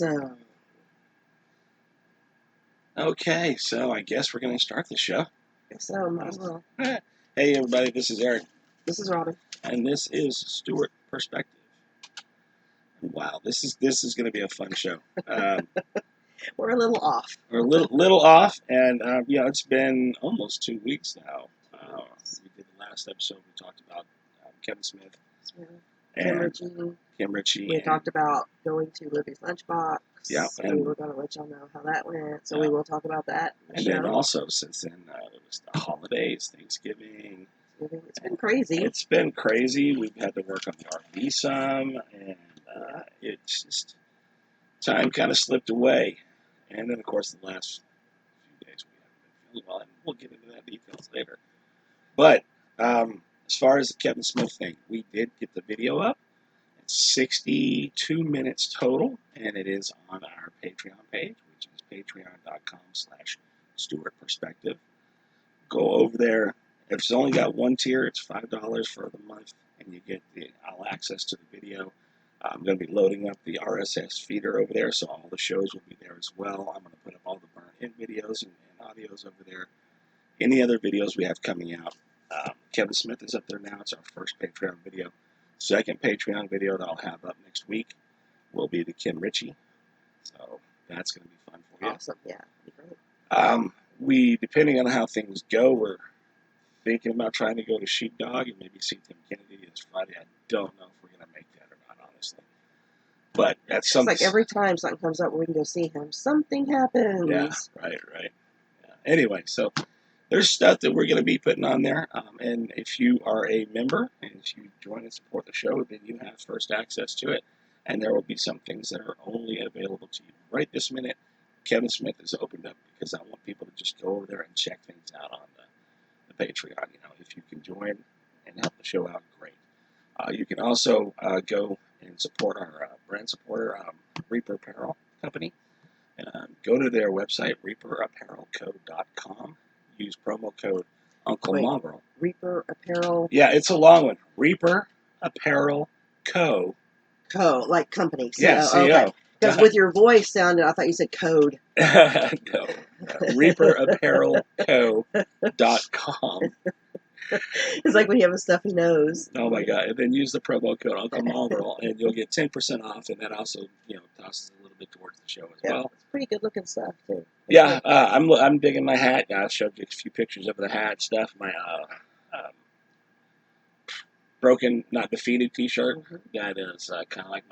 Awesome. Okay, so I guess we're going to start the show. So, might as well. Hey, everybody, this is Eric. This is Robin. And this is Stewart Perspective. Wow, this is going to be a fun show. We're a little off. We're a little off, and it's been almost 2 weeks now. We did the last episode. We talked about Kevin Smith and Kim Ritchie. We talked about going to Libby's lunchbox. Yeah, and we were going to let y'all know how that went. So we will talk about that. Then also, since then, there was the holidays, Thanksgiving. It's been crazy. It's been crazy. We've had to work on the RV some, and it's just time kind of slipped away. And then, of course, the last few days we haven't been feeling well, and we'll get into that details later. But as far as the Kevin Smith thing, we did get the video up. It's 62 minutes total, and it is on our Patreon page, which is patreon.com/Stewart Perspective. Go over there. If it's only got one tier, it's $5 for the month, and you get all access to the video. I'm going to be loading up the RSS feeder over there, so all the shows will be there as well. I'm going to put up all the burnt-in videos and audios over there. Any other videos we have coming out. Kevin Smith is up there now. It's our first Patreon video. Second Patreon video that I'll have up next week will be the Kim Ritchie. So that's going to be fun for you. Awesome, yeah. Great. Depending on how things go, we're thinking about trying to go to Sheepdog and maybe see Tim Kennedy this Friday. I don't know if we're going to make that or not, honestly. But that's something. It's like every time something comes up where we can go see him, something happens. Yeah, right. Yeah. Anyway, so there's stuff that we're going to be putting on there. And if you are a member and if you join and support the show, then you have first access to it. And there will be some things that are only available to you. Right this minute, Kevin Smith has opened up because I want people to just go over there and check things out on the Patreon. If you can join and help the show out, great. You can also go and support our brand supporter, Reaper Apparel Company. Go to their website, reaperapparelco.com. Use promo code UNCLEMONGREL. Reaper Apparel. Yeah, it's a long one. Reaper Apparel Co. Like company. Yeah, CO. Okay. Because with your voice sounded, I thought you said code. No. reaperapparelco.com. It's like when you have a stuffy nose. Oh my God! And then use the promo code UNCLEMONGREL, and you'll get 10% off, and that also, tosses a little bit towards the show as well. It's pretty good looking stuff too. Yeah, I'm digging my hat. I showed you a few pictures of the hat stuff. My broken, not defeated T-shirt. That is kind of like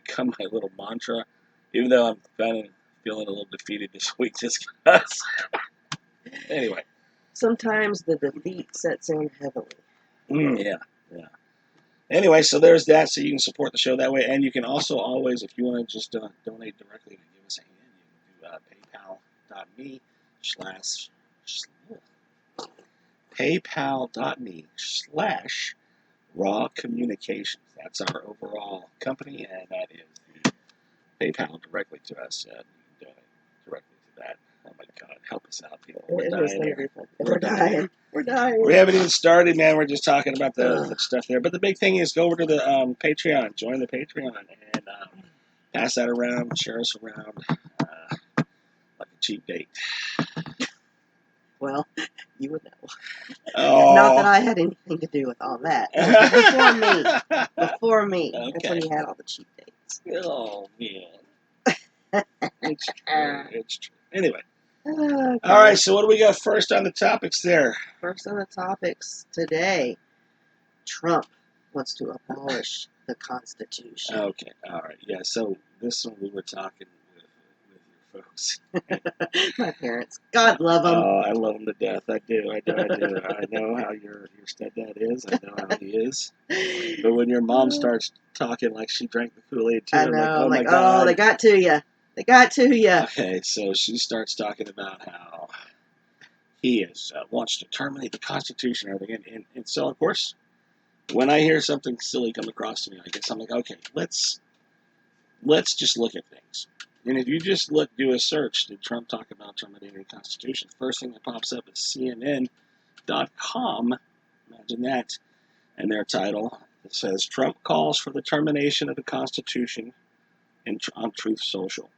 become my little mantra. Even though I'm kind of feeling a little defeated this week, just because. Anyway. Sometimes the defeat sets in heavily. Yeah. Anyway, so there's that, so you can support the show that way, and you can also always, if you want to just donate directly to give us a hand, you can do paypal.me/raw communications. That's our overall company, and that is the PayPal directly to us. You can donate directly to that. Oh my God, help us out, people. We're dying here. We're dying. We haven't even started, man. We're just talking about the stuff there. But the big thing is go over to the Patreon. Join the Patreon and pass that around. Share us around like a cheap date. Well, you would know. Oh. Not that I had anything to do with all that. Before me. Okay. That's when you had all the cheap dates. Oh, man. It's true. Anyway. Okay. All right, so what do we got first on the topics there? First on the topics today, Trump wants to abolish the Constitution. Okay, all right. Yeah, so this one we were talking with your folks. My parents. God love them. Oh, I love them to death. I do. I know how your stepdad is. I know how he is. But when your mom starts talking like she drank the Kool-Aid too, I know. I'm like, oh my God. Oh, they got to you. They got to you. Okay, so she starts talking about how he wants to terminate the Constitution and everything. And so, of course, when I hear something silly come across to me, I guess I'm like, okay, let's just look at things. And if you just do a search, did Trump talk about terminating the Constitution? The first thing that pops up is CNN.com. Imagine that. And their title, it says, Trump calls for the termination of the Constitution on Truth Social.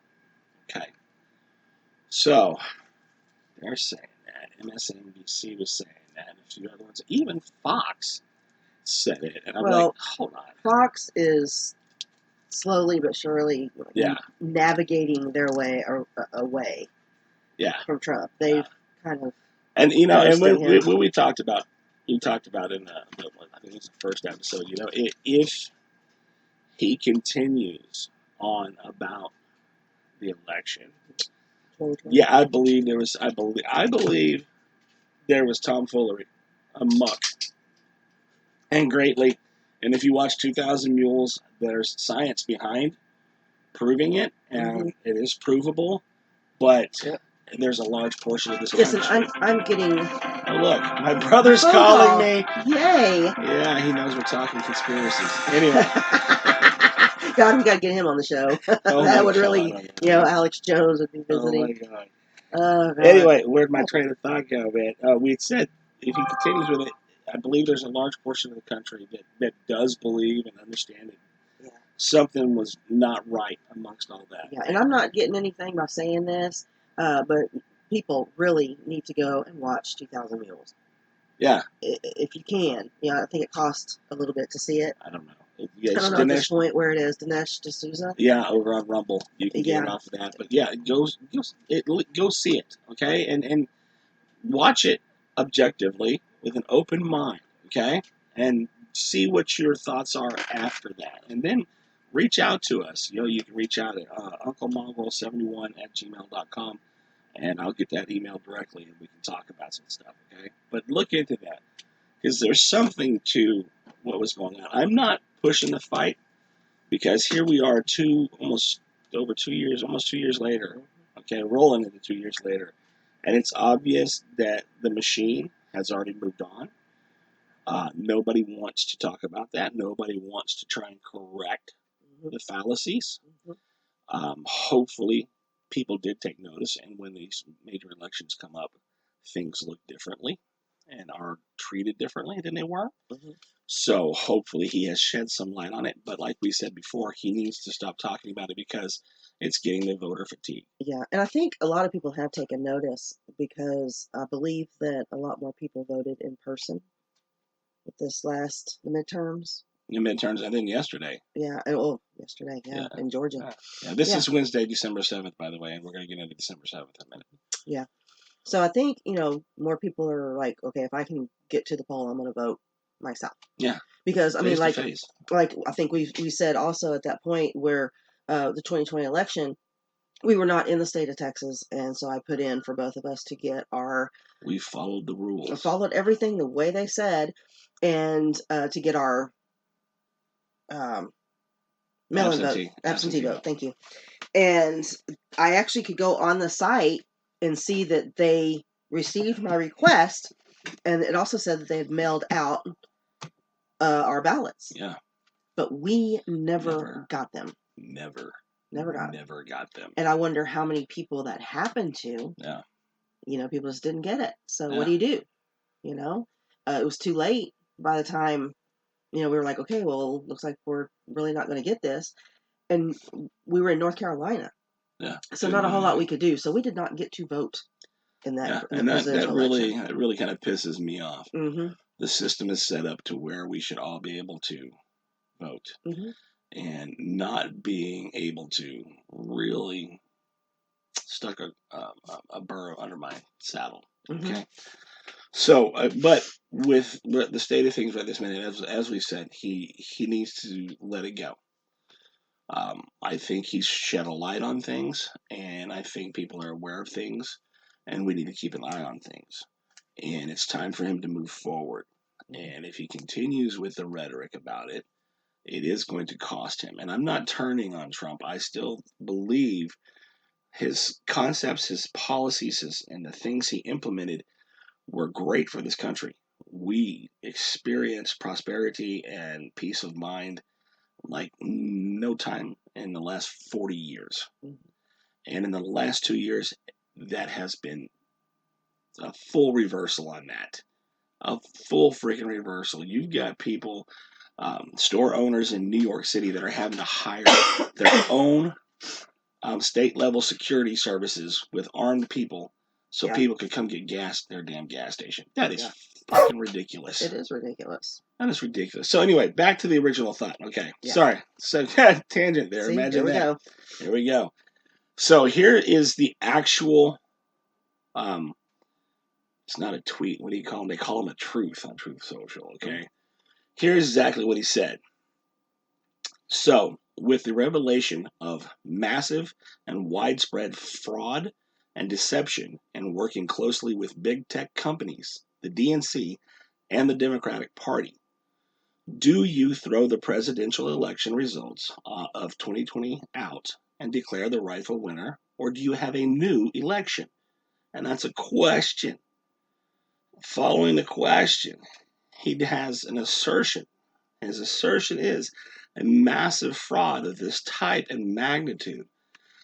Okay. So they're saying that. MSNBC was saying that. And a few other ones. Even Fox said it. And I'm like, hold on. Fox is slowly but surely navigating their way away from Trump. They've kind of and when we talked about in the I think it was the first episode, if he continues on about the election, I believe there was tomfoolery amok and greatly. And if you watch 2,000 Mules, there's science behind proving it, and it is provable, but there's a large portion of this country. Listen, I'm getting... Oh, look, my brother's calling me. Yay. Yeah, he knows we're talking conspiracies. Anyway. God, we got to get him on the show. That would really, Alex Jones would be visiting. Oh, my God. Anyway, where'd my train of thought go, man? We had said, if he continues with it, I believe there's a large portion of the country that does believe and understand it. Yeah. Something was not right amongst all that. Yeah, and I'm not getting anything by saying this, but people really need to go and watch 2,000 Mules. Yeah. If you can. I think it costs a little bit to see it. I don't know. I don't know at this point where it is. Dinesh D'Souza? Yeah, over on Rumble. You can get it off of that. But yeah, go see it, okay? And watch it objectively with an open mind, okay? And see what your thoughts are after that. And then reach out to us. You can reach out at UNCLEMONGREL71@gmail.com, and I'll get that email directly, and we can talk about some stuff, okay? But look into that, because there's something to what was going on. I'm not pushing the fight, because here we are almost 2 years later, okay, rolling into 2 years later, and it's obvious that the machine has already moved on. Nobody wants to talk about that. Nobody wants to try and correct the fallacies. Hopefully, people did take notice, and when these major elections come up, things look differently and are treated differently than they were. So hopefully he has shed some light on it. But like we said before, he needs to stop talking about it because it's getting the voter fatigue. Yeah, and I think a lot of people have taken notice because I believe that a lot more people voted in person with the midterms. The midterms, I think yesterday. Yeah, yesterday, in Georgia. Yeah, this is Wednesday, December 7th, by the way, and we're going to get into December 7th in a minute. Yeah. So I think, more people are like, okay, if I can get to the poll, I'm going to vote myself. Yeah. Because, I mean, like I think we said also at that point where the 2020 election, we were not in the state of Texas, and so I put in for both of us to get We followed the rules. Followed everything the way they said, and to get our absentee vote. Thank you. And I actually could go on the site and see that they received my request, and it also said that they had mailed out our ballots. Yeah. But we never got them. Never got them. And I wonder how many people that happened to. Yeah. People just didn't get it. So what do you do? It was too late by the time, we were like, okay, well, looks like we're really not going to get this. And we were in North Carolina. Yeah. So not a whole lot we could do. So we did not get to vote in that. Yeah. And that really kind of pisses me off. Mm-hmm. The system is set up to where we should all be able to vote. Mm-hmm. And not being able to really stuck a burrow under my saddle. Okay. Mm-hmm. So, but with the state of things right this minute, as we said, he needs to let it go. I think he's shed a light on things, and I think people are aware of things, and we need to keep an eye on things. And it's time for him to move forward. And if he continues with the rhetoric about it, it is going to cost him. And I'm not turning on Trump. I still believe his concepts, his policies, and the things he implemented were great for this country. We experienced prosperity and peace of mind like no time in the last 40 years. Mm-hmm. And in the last 2 years, that has been a full reversal on that. A full freaking reversal. You've got people store owners in New York City that are having to hire their own state-level security services with armed people so people could come get gas at their damn gas station. That is fucking ridiculous. It is ridiculous. That is ridiculous. So anyway, back to the original thought. Okay, sorry. So tangent there. See, imagine there we that. Go. There we go. So here is the actual, it's not a tweet. What do you call them? They call them a truth on Truth Social, okay? Here's exactly what he said. So, with the revelation of massive and widespread fraud and deception and working closely with big tech companies, the DNC, and the Democratic Party, do you throw the presidential election results of 2020 out and declare the rightful winner, or do you have a new election? And that's a question. Following the question, he has an assertion. His assertion is a massive fraud of this type and magnitude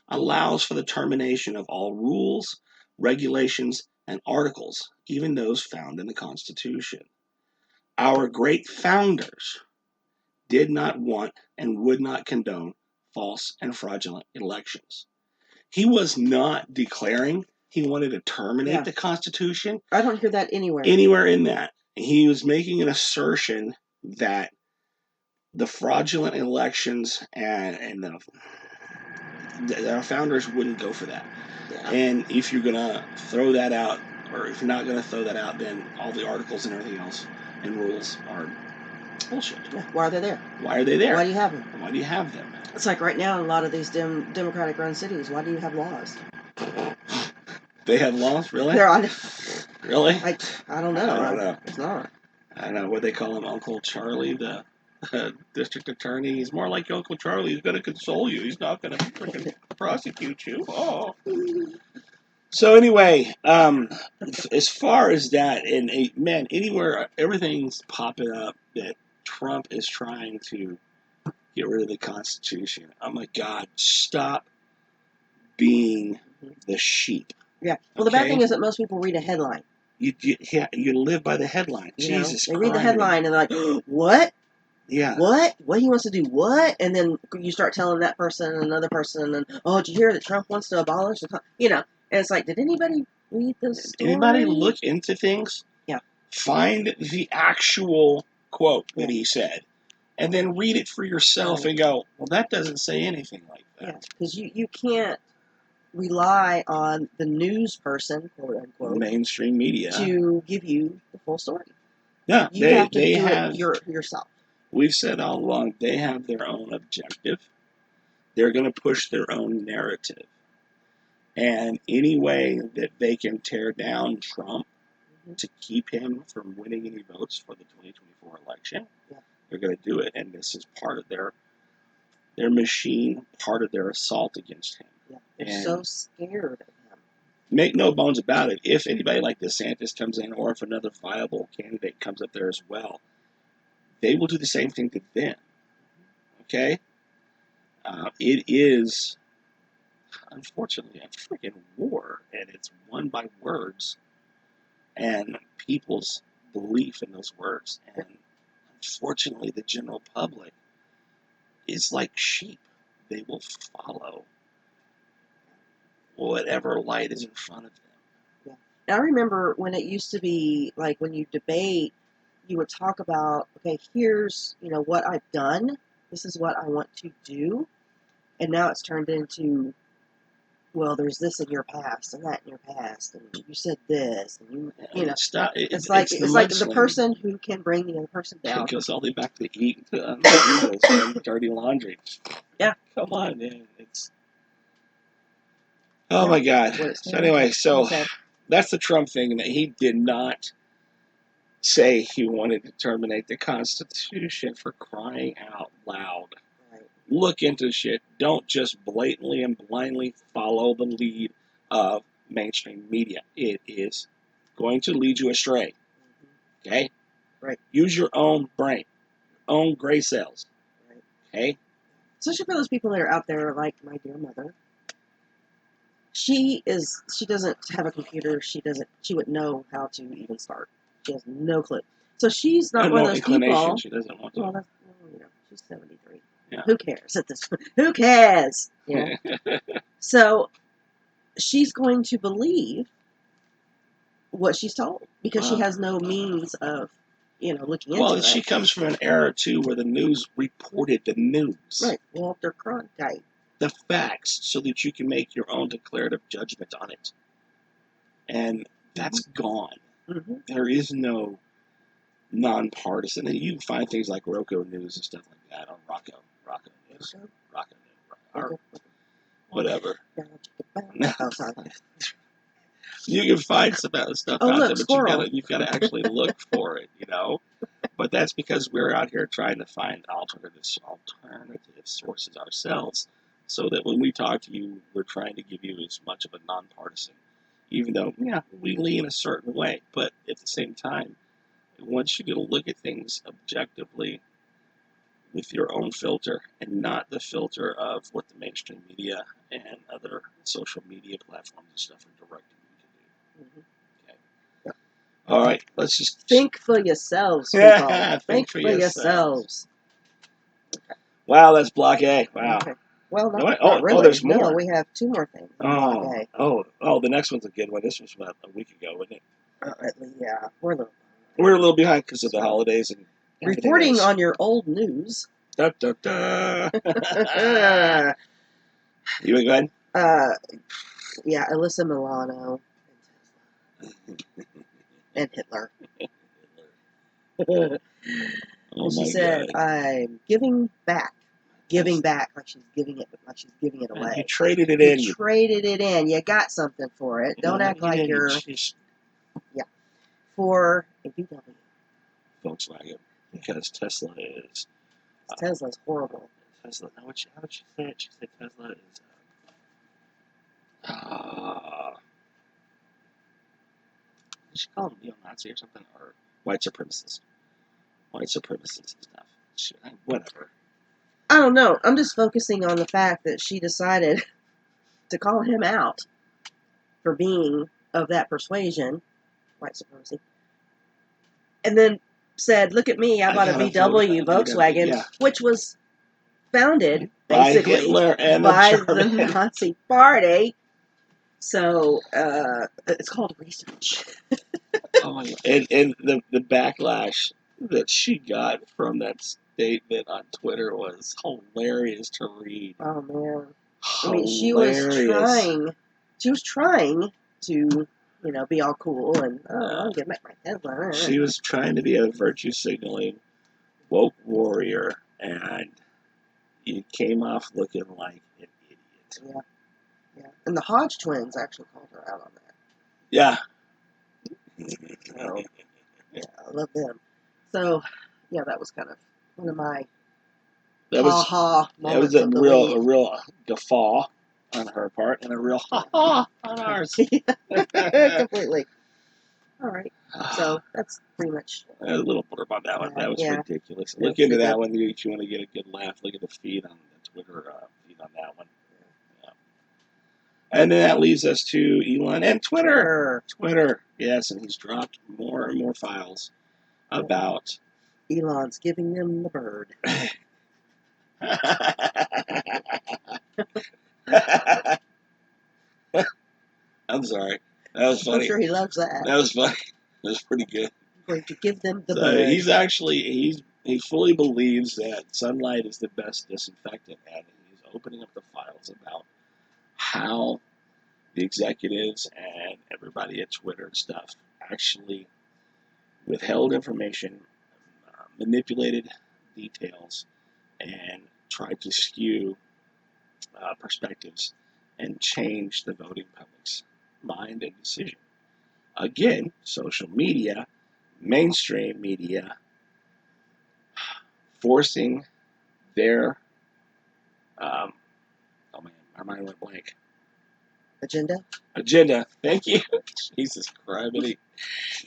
allows for the termination of all rules, regulations, and articles, even those found in the Constitution. Our great founders did not want and would not condone false and fraudulent elections. He was not declaring he wanted to terminate the Constitution. I don't hear that anywhere. Anywhere in that. He was making an assertion that the fraudulent elections and our founders wouldn't go for that. Yeah. And if you're going to throw that out, or if you're not going to throw that out, then all the articles and everything else and rules are bullshit. Yeah. Why are they there? Why are they there? Why do you have them? Why do you have them? It's like right now in a lot of these Democratic-run cities, why do you have laws? They have laws? Really? Really? I don't know. I don't know. It's not. I don't know what they call him, Uncle Charlie, the district attorney. He's more like Uncle Charlie. He's going to console you. He's not going to freaking prosecute you. Oh. So anyway, as far as that, and man, anywhere, everything's popping up that Trump is trying to get rid of the Constitution. Oh my God, stop being the sheep. Yeah. Well, the bad thing is that most people read a headline. You live by the headline. Jesus Christ. They read the headline and they're like, what? Yeah. What? What he wants to do? What? And then you start telling that person and another person, and did you hear that Trump wants to abolish the? And it's like, did anybody read this story? Anybody look into things? Yeah. Find the actual quote that he said, and then read it for yourself and go, well, that doesn't say anything like that. Yeah, because you can't rely on the news person, quote unquote, mainstream media, to give you the full story. Yeah, you have to do it yourself. We've said all along, they have their own objective. They're going to push their own narrative. And any way that they can tear down Trump to keep him from winning any votes for the 2024 election, they're going to do it. And this is part of their machine, part of their assault against him. Yeah, they're so scared of him. Make no bones about it. If anybody like DeSantis comes in, or if another viable candidate comes up there as well, they will do the same thing to them. Okay? It is, unfortunately, a freaking war, and it's won by words and people's belief in those words. And unfortunately, the general public is like sheep. They will follow whatever light is in front of them. Yeah. And I remember when it used to be, like, when you debate, you would talk about, okay, here's, what I've done. This is what I want to do. And now it's turned into, well, there's this in your past and that in your past, and you said this, and it's like the person who can bring the other person down. It goes all the way back to eating the dirty laundry. Yeah. Come on, man. Oh my God. So anyway, that's the Trump thing, that he did not say he wanted to terminate the Constitution, for crying out loud. Right. Look into shit. Don't just blatantly and blindly follow the lead of mainstream media. It is going to lead you astray. Okay? Right. Use your own brain, your own gray cells. Right. Okay? Especially for those people that are out there, like my dear mother. She doesn't have a computer. She wouldn't know how to even start. She has no clue. So she's not one of those people. She doesn't want to. Well, She's 73. Yeah. Who cares at this point? Who cares? Yeah. So she's going to believe what she's told because she has no means of, looking into it. Well, she comes from an era, too, where the news reported the news. Right. Walter Cronkite. The facts so that you can make your own declarative judgment on it. And that's gone. Mm-hmm. There is no nonpartisan. And you can find things like Rocco News and stuff like that on Rocco News. Rocco News. Whatever. You can find some of that stuff out there, but you've got to actually look for it, But that's because we're out here trying to find alternative sources ourselves, so that when we talk to you, we're trying to give you as much of a nonpartisan, even though, we lean a certain way. But at the same time, once you get to look at things objectively with your own filter and not the filter of what the mainstream media and other social media platforms and stuff are directing you to do. Mm-hmm. Okay. Yeah. All right, let's just think for yourselves, people. Think for yourselves. Okay. Wow, that's block A. Wow. Okay. Well, not really. There's more. No, we have 2 more things. Block A. The next one's a good one. This was about a week ago, wasn't it? Yeah, we're a little behind because of the holidays and reporting on your old news. Da, da, da. You want to go ahead? Yeah, Alysa Milano and Hitler. And she said, God. I'm giving back. Giving back, like she's giving it away. You traded it in. You traded it in. You got something for it. Don't act like you're... Yeah. For a VW. Volkswagen. Because Tesla is... Tesla's horrible. Tesla. How would she say it? She said Tesla is... did she call him neo-Nazi or something? Or white supremacist? White supremacist and stuff. Whatever. I don't know. I'm just focusing on the fact that she decided to call him out for being of that persuasion, white supremacy, and then said, look at me, I bought a VW Volkswagen, which was founded, basically, by Hitler and by the Nazi Party. So, it's called research. And the backlash that she got from that statement on Twitter was hilarious to read. Oh, man. I mean, she was trying to, be all cool and, I'll get my Tesla. She was trying to be a virtue signaling woke warrior, and you came off looking like an idiot. Yeah. And the Hodge twins actually called her out on that. Yeah. So, yeah, I love them. So, yeah, that was kind of one of my ha-ha moments. That was a real guffaw on her part and a real ha-ha on ours. Completely. All right. So, that's pretty much... a little blurb on that one. That was ridiculous. Look into that one if you want to get a good laugh. Look at the feed on the Twitter feed on that one. Yeah. And then that leads us to Elon and Twitter. Twitter, yes, and he's dropped more and more files about... Elon's giving them the bird. I'm sorry. That was funny. I'm sure he loves that. That was funny. That was pretty good. Going to give them the bird. He fully believes that sunlight is the best disinfectant, and he's opening up the files about how the executives and everybody at Twitter and stuff actually withheld information, manipulated details, and tried to skew perspectives and change the voting public's mind and decision. Again, social media, mainstream media, forcing their, oh man, my mind went blank. Agenda. Thank you. Jesus Christ.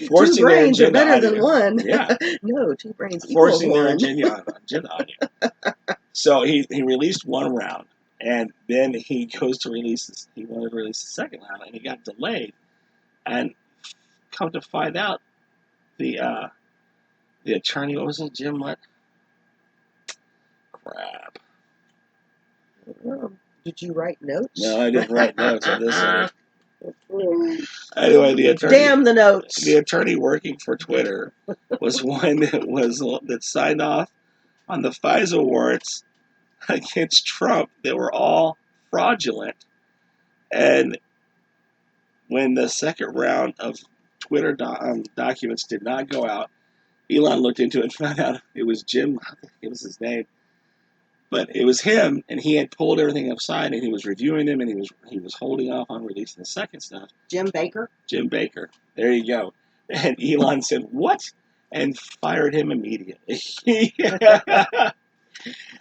Forcing 2 brains are better than one. Yeah. No, 2 brains equals forcing one. their agenda on you. So he released one round, and then he goes to release this. He wanted to release the second round, and he got delayed. And come to find out, the attorney, what was it, Jim? What? crap. Did you write notes? No, I didn't write notes on this one. Anyway, the attorney. Damn the notes. The attorney working for Twitter was one that signed off on the FISA warrants against Trump. They were all fraudulent. And when the second round of Twitter documents did not go out, Elon looked into it and found out it was Jim. I think it was his name. But it was him, and he had pulled everything aside, and he was reviewing them, and he was holding off on releasing the second stuff. Jim Baker? Jim Baker. There you go. And Elon said, "What?" and fired him immediately.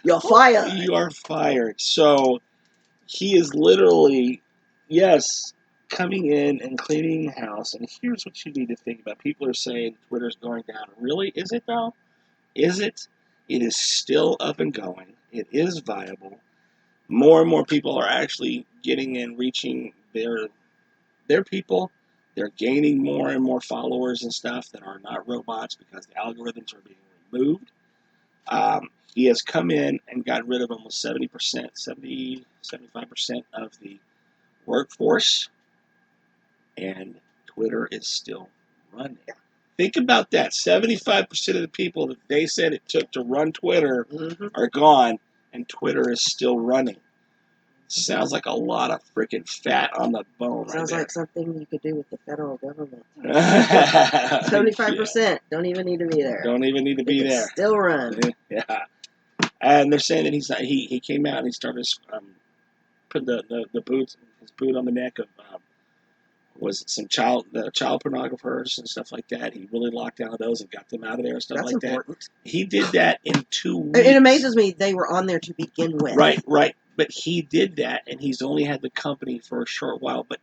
You're fired. You are fired. So he is literally, yes, coming in and cleaning the house. And here's what you need to think about. People are saying Twitter's going down. Really? Is it, though? Is it? It is still up and going. It is viable. More and more people are actually getting in, reaching their people. They're gaining more and more followers and stuff that are not robots because the algorithms are being removed. He has come in and gotten rid of almost 75% of the workforce, and Twitter is still running. Think about that. 75% of the people that they said it took to run Twitter are gone, and Twitter is still running. Sounds like a lot of freaking fat on the bone. Sounds like something you could do with the federal government. 75% don't even need to be there. Don't even need to be there. Still run. Yeah. And they're saying that he's not. He came out and he started put his boot on the neck of was it some child pornographers and stuff like that. He really locked down those and got them out of there and stuff like that. He did that in 2 weeks. It amazes me they were on there to begin with. Right. But he did that, and he's only had the company for a short while. But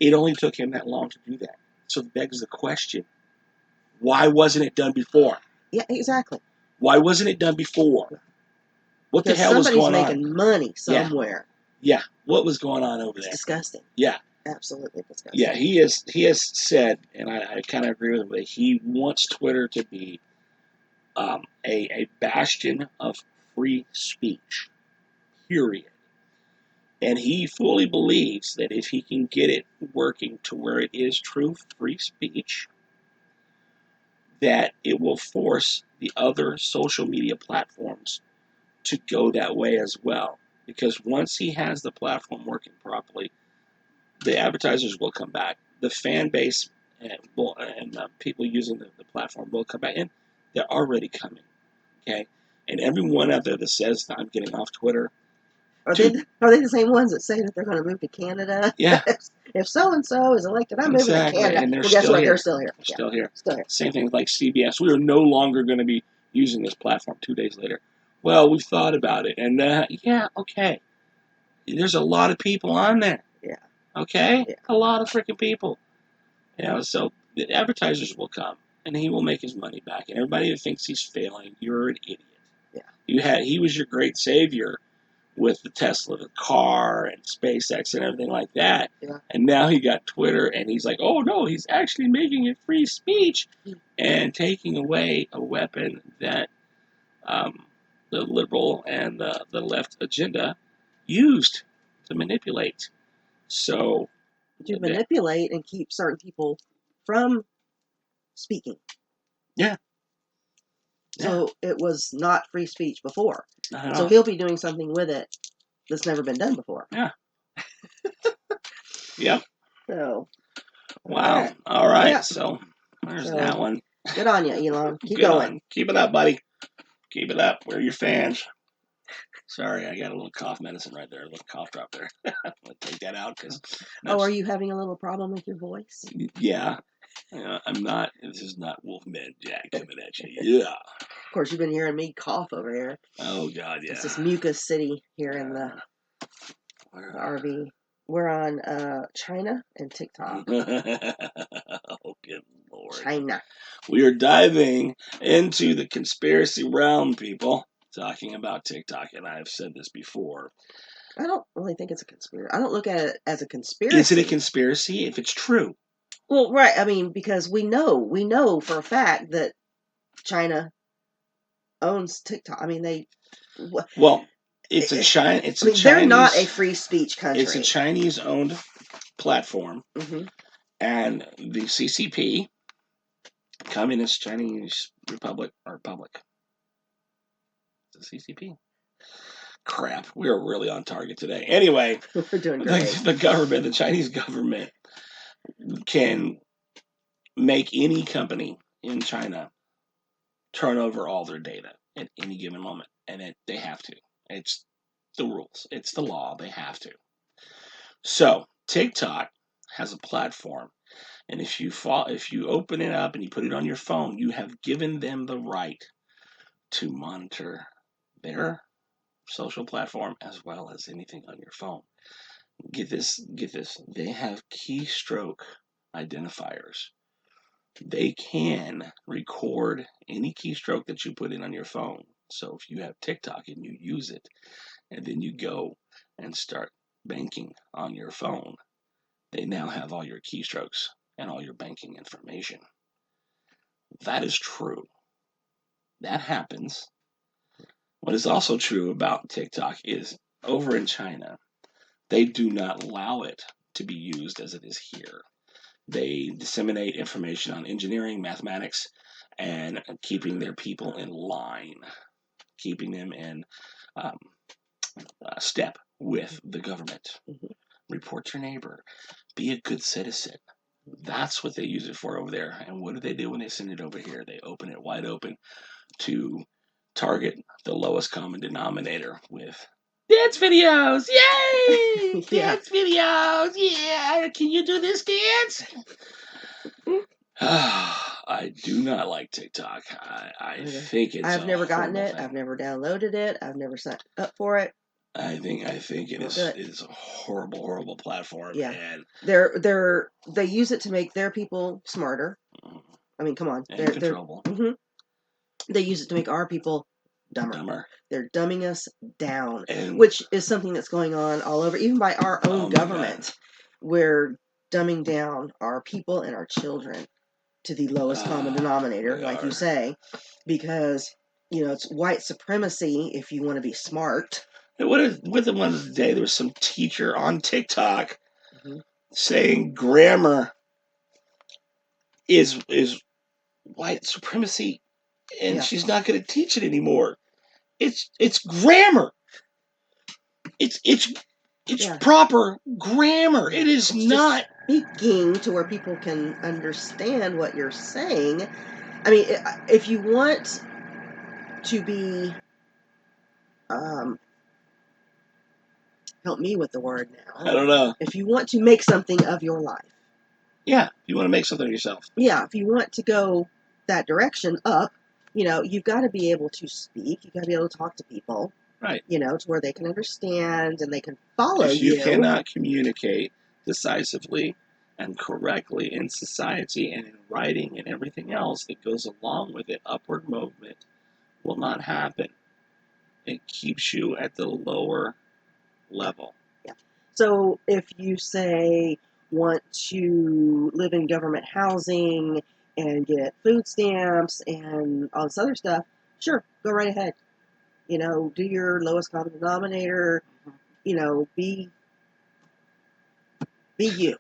it only took him that long to do that. So it begs the question: why wasn't it done before? Yeah, exactly. Why wasn't it done before? What the hell was going on? Somebody's making money somewhere. Yeah. What was going on over there? It's disgusting. Yeah. Absolutely disgusting. Yeah, he has said, and I kind of agree with him, that he wants Twitter to be a bastion of free speech, period. And he fully believes that if he can get it working to where it is true free speech, that it will force the other social media platforms to go that way as well. Because once he has the platform working properly, the advertisers will come back. The fan base and people using the platform will come back. And they're already coming. Okay? And everyone out there that says that I'm getting off Twitter. Are they the same ones that say that they're going to move to Canada? Yeah. If so-and-so is elected, I'm moving to Canada. And well, guess what? They're still here. Still here. Same thing like CBS. We are no longer going to be using this platform 2 days later. Well, we've thought about it. And yeah, okay. There's a lot of people on there. Yeah. Okay? Yeah. A lot of freaking people. So the advertisers will come, and he will make his money back. And everybody that thinks he's failing, you're an idiot. Yeah. He was your great savior with the Tesla, the car, and SpaceX and everything like that. Yeah. And now he got Twitter, and he's like, oh, no, he's actually making it free speech and taking away a weapon that the liberal and the left agenda used to manipulate. So to manipulate and keep certain people from speaking. Yeah. So it was not free speech before. So he'll be doing something with it that's never been done before. Yeah. Yep. So. Wow. All right. Yeah. So there's that one. Good on you, Elon. Keep going. Keep it up, buddy. Keep it up. We're your fans. Sorry, I got a little cough medicine right there, a little cough drop there. I'm going to take that out. Are you having a little problem with your voice? Yeah. I'm not. This is not Wolfman Jack coming at you. Yeah. Of course, you've been hearing me cough over here. Oh, God, yeah. It's this mucus city here in the RV. We're on China and TikTok. Oh, good Lord. China. We are diving into the conspiracy realm, people. Talking about TikTok, and I've said this before. I don't really think it's a conspiracy. I don't look at it as a conspiracy. Is it a conspiracy if it's true? Well, right. I mean, because we know for a fact that China owns TikTok? I mean, it's a Chinese. they're not a free speech country. It's a Chinese-owned platform, and the CCP, Communist Chinese Republic or Republic, the CCP. Crap, we are really on target today. Anyway, we're doing great. The Chinese government, can make any company in China turn over all their data at any given moment, and they have to. It's the rules. It's the law. They have to. So TikTok has a platform, and if you open it up and you put it on your phone, you have given them the right to monitor their social platform as well as anything on your phone. Get this. They have keystroke identifiers. They can record any keystroke that you put in on your phone. So if you have TikTok and you use it, and then you go and start banking on your phone, they now have all your keystrokes and all your banking information. That is true. That happens. What is also true about TikTok is over in China, they do not allow it to be used as it is here. They disseminate information on engineering, mathematics, and keeping their people in line, keeping them in step with the government. Report to your neighbor. Be a good citizen. That's what they use it for over there. And what do when they send it over here? They open it wide open to target the lowest common denominator with dance videos. Yay! Dance videos. Yeah. Can you do this dance? I do not like TikTok. I think it's. I've never gotten it. I've never downloaded it. I've never signed up for it. I think it is a horrible platform. Yeah, and they use it to make their people smarter. I mean, come on, they're controllable. They use it to make our people dumber. They're dumbing us down, and, which is something that's going on all over, even by our own government. We're dumbing down our people and our children to the lowest common denominator, like you say, because it's white supremacy if you want to be smart. What if one day there was some teacher on TikTok saying grammar is white supremacy, and she's not going to teach it anymore. It's grammar. It's proper grammar. It is not speaking to where people can understand what you're saying. I mean, if you want to be, help me with the word now. I don't know. If you want to make something of your life. Yeah, if you want to make something of yourself. Yeah, if you want to go that direction up, you've got to be able to speak. You've got to be able to talk to people. Right. To where they can understand and they can follow you. If you cannot communicate decisively and correctly in society and in writing and everything else that goes along with it, upward movement will not happen. It keeps you at the lower level. Yeah. So if you say want to live in government housing and get food stamps and all this other stuff, sure, go right ahead. Do your lowest common denominator. Be you.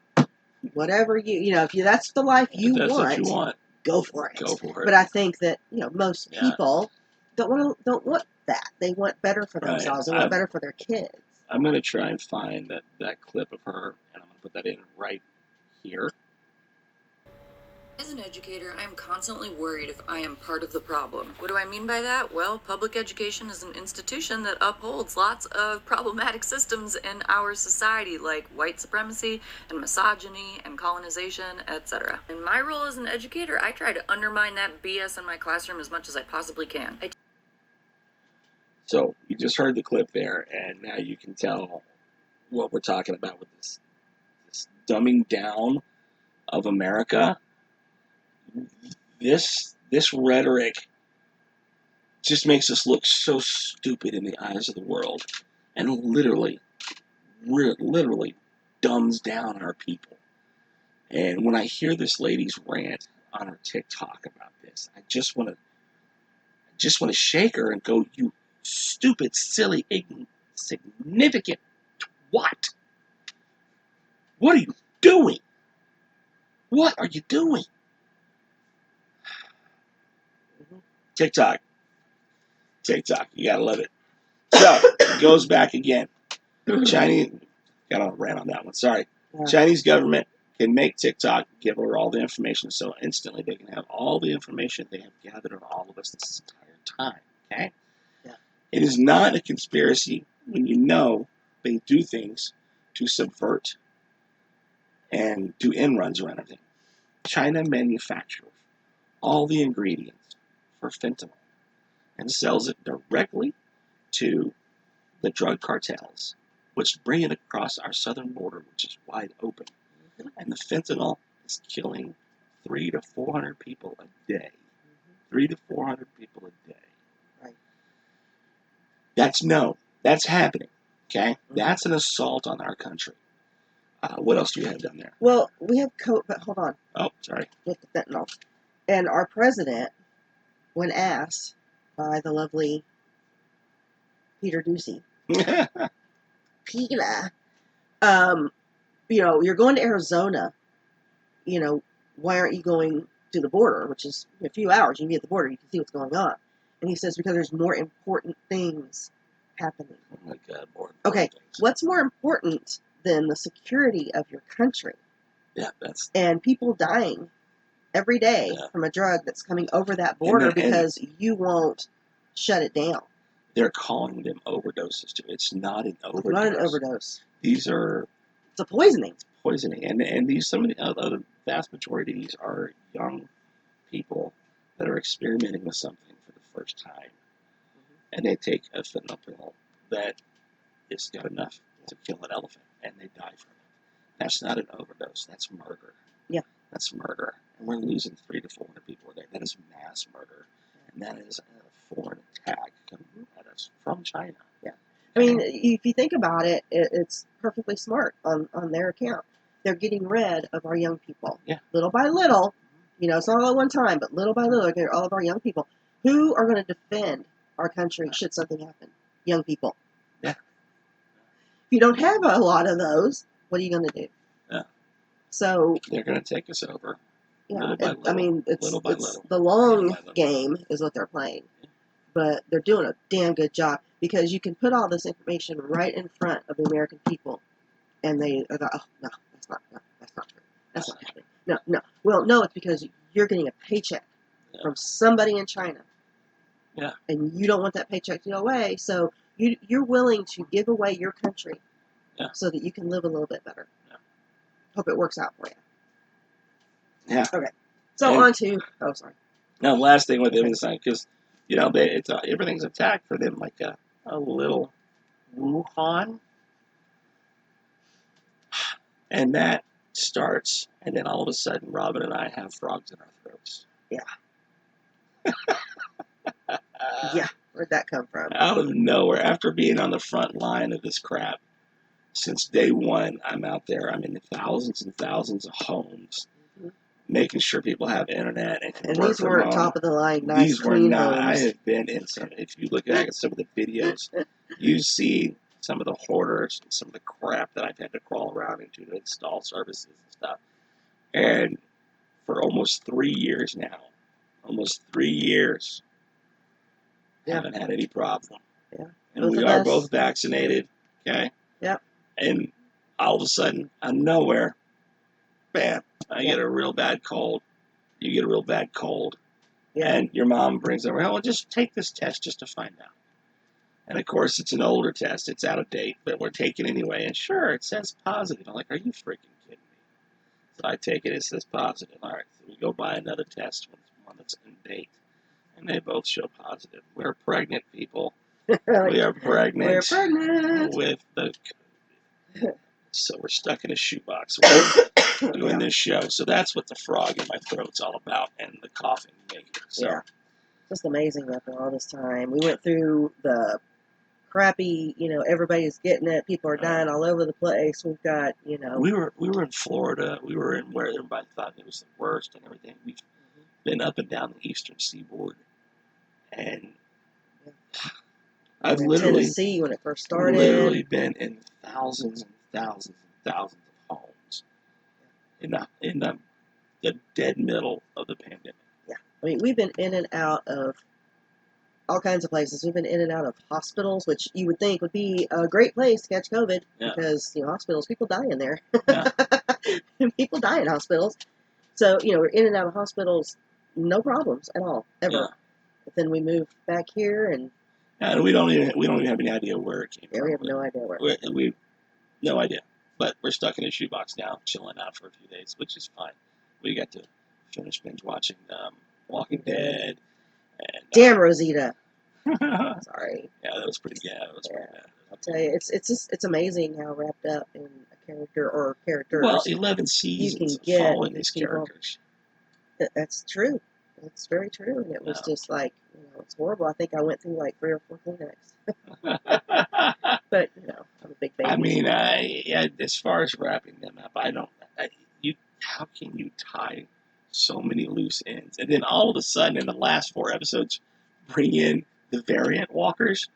Whatever if that's the life you want, go for it. Go for it. But I think that most people don't want that. They want better for themselves. They want better for their kids. I'm going to try and find that clip of her, and I'm going to put that in right here. As an educator, I am constantly worried if I am part of the problem. What do I mean by that? Well, public education is an institution that upholds lots of problematic systems in our society, like white supremacy and misogyny and colonization, etc. In my role as an educator, I try to undermine that BS in my classroom as much as I possibly can. So you just heard the clip there, and now you can tell what we're talking about with this dumbing down of America. This rhetoric just makes us look so stupid in the eyes of the world, and literally dumbs down our people. And when I hear this lady's rant on her TikTok about this, I just want just want to shake her and go, "You stupid, silly, insignificant twat. What are you doing? What are you doing?" TikTok. You gotta love it. So, it goes back again. Chinese, got on a rant on that one, sorry. Yeah. Chinese government can make TikTok give her all the information, so instantly they can have all the information they have gathered on all of us this entire time, okay? Yeah. It is not a conspiracy when you know they do things to subvert and do end runs around everything. China manufactures all the ingredients for fentanyl and sells it directly to the drug cartels, which bring it across our southern border, which is wide open. Mm-hmm. And the fentanyl is killing 300 to 400 people a day. Mm-hmm. 300 to 400 people a day. Right. That's known. That's happening. Okay? Mm-hmm. That's an assault on our country. What else do you have down there? Well, we have but hold on. Oh, sorry. With the fentanyl. And our president, when asked by the lovely Peter Ducey, Peter, you're going to Arizona, why aren't you going to the border, which is in a few hours, you can be at the border, you can see what's going on. And he says, because there's more important things happening. Oh my God, more okay, things. What's more important than the security of your country? Yeah, and people dying every day from a drug that's coming over that border because you won't shut it down. They're calling them overdoses too. It's not an overdose. It's not an overdose. These are... It's a poisoning. Poisoning. And these, some of the other vast majority of these are young people that are experimenting with something for the first time. Mm-hmm. And they take a fentanyl pill that is got enough to kill an elephant, and they die from it. That's not an overdose. That's murder. Yeah. That's murder. And we're losing 300 to 400 people a day. That is mass murder. And that is a foreign attack coming at us from China. Yeah. I mean, if you think about it, it's perfectly smart on their account. They're getting rid of our young people. Yeah. Little by little. It's not all at one time, but little by little, they're getting all of our young people. Who are going to defend our country should something happen? Young people. Yeah. If you don't have a lot of those, what are you going to do? Yeah. So they're going to take us over. Yeah, it's the long game is what they're playing, but they're doing a damn good job because you can put all this information right in front of the American people, and they go, "Oh no, that's not true. That's not happening. No. Well, no, it's because you're getting a paycheck from somebody in China, and you don't want that paycheck to go away, so you're willing to give away your country, so that you can live a little bit better. Yeah. Hope it works out for you." Yeah. Okay. So on to... Oh, sorry. Now, last thing with them is because, everything's attacked for them like a little Wuhan. And that starts, and then all of a sudden, Robin and I have frogs in our throats. Yeah. Yeah. Where'd that come from? Out of nowhere. After being on the front line of this crap, since day one, I'm out there. I'm in thousands and thousands of homes. Making sure people have internet and can work these weren't home. Top of the line, nice, these clean were not. homes. I have been in some. If you look back at some of the videos, you see some of the hoarders, some of the crap that I've had to crawl around into to install services and stuff. And for almost 3 years now, haven't had any problem. Yeah, and we are both vaccinated. Okay. Yep. And all of a sudden, out of nowhere, bam. I get a real bad cold. You get a real bad cold. Yeah. And your mom brings over, well, just take this test just to find out. And, of course, it's an older test. It's out of date, but we're taking it anyway. And, sure, it says positive. I'm like, are you freaking kidding me? So I take it. It says positive. All right. So we go buy another test, one that's in date. And they both show positive. We're pregnant, people. We are pregnant. We're pregnant. With the... So we're stuck in a shoebox doing this show. So that's what the frog in my throat's all about, and the coughing maker. So. Yeah, just amazing after all this time. We went through the crappy, everybody's getting it. People are dying all over the place. We've got, We were in Florida. We were in where everybody thought it was the worst and everything. We've been up and down the eastern seaboard, and I've in literally Tennessee when it first started. Literally been in thousands and thousands and thousands of homes in the dead middle of the pandemic. Yeah, I mean, we've been in and out of all kinds of places. We've been in and out of hospitals, which you would think would be a great place to catch COVID because, hospitals, people die in there. Yeah. People die in hospitals. So, we're in and out of hospitals, no problems at all, ever. Yeah. But then we moved back here and we don't even have any idea where it came from. We have no idea where. We no idea. But we're stuck in a shoebox now, chilling out for a few days, which is fine. We got to finish binge watching Walking Dead. And, damn, Rosita. Sorry. Yeah, that was pretty bad. I'll tell you, it's amazing how wrapped up in a character or characters. Well, 11 seasons of following these characters. That's true. It's very true. And it was just like, it's horrible. I think I went through like 3 or 4 Kleenex. But, I'm a big baby. I mean, as far as wrapping them up, how can you tie so many loose ends? And then all of a sudden, in the last 4 episodes, bring in the variant walkers,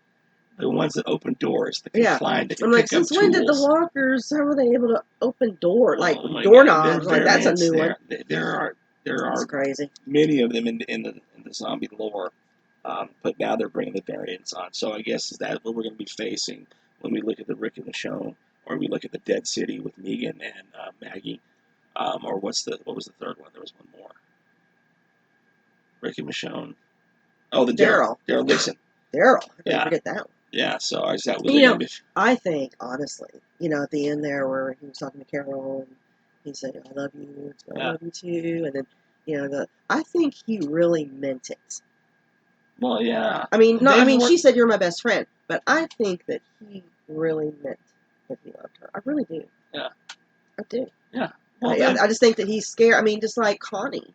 the ones that open doors, that can climb, that can pick up tools. Since when did the walkers, how were they able to open doors? Like, doorknobs, that's a new one. That's crazy. Many of them in the zombie lore, but now they're bringing the variants on. So I guess is that what we're going to be facing when we look at the Rick and Michonne, or we look at the Dead City with Negan and Maggie, or what was the third one? There was one more. Rick and Michonne. Oh, the Daryl Dixon. Daryl. I didn't forget that one. Yeah, so is that what I think, honestly, at the end there where he was talking to Carol and he said, I love you, I love you too, and then, I think he really meant it. Well, yeah. I mean, she said you're my best friend, but I think that he really meant that he loved her. I really do. Yeah. I do. Yeah. Well, I just think that he's scared. I mean, just like Connie.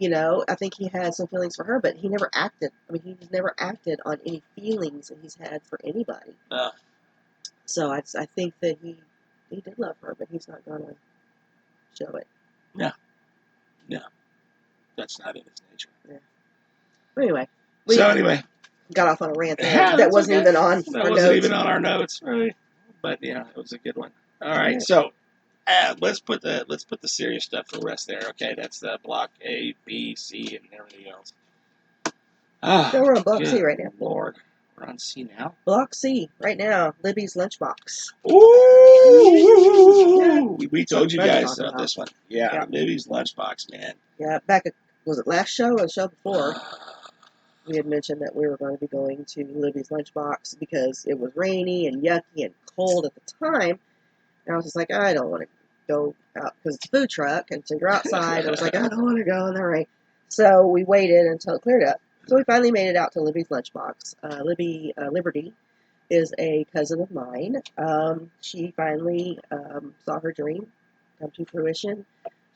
I think he had some feelings for her, but he never acted. I mean, he's never acted on any feelings that he's had for anybody. So I think that he did love her, but he's not going to show it. Yeah. Yeah. That's not in his nature. Yeah. Anyway. Got off on a rant there. Yeah, that wasn't even on our notes. That wasn't even on our notes, right? But yeah, it was a good one. All right, so let's put the serious stuff for rest there. Okay, that's the block A, B, C, and everything else. So we're on block C right now. Lord, we're on C now. Block C right now. Libby's lunchbox. Ooh! Yeah. We told you guys this one. Yeah, Libby's lunchbox, man. Yeah, was it last show or the show before? We had mentioned that we were going to be going to Libby's lunchbox because it was rainy and yucky and cold at the time. And I was just like, I don't want to go out because it's a food truck and so you're outside. I was like, I don't want to go in the rain. So we waited until it cleared up. So we finally made it out to Libby's lunchbox. Liberty is a cousin of mine. She finally saw her dream come to fruition.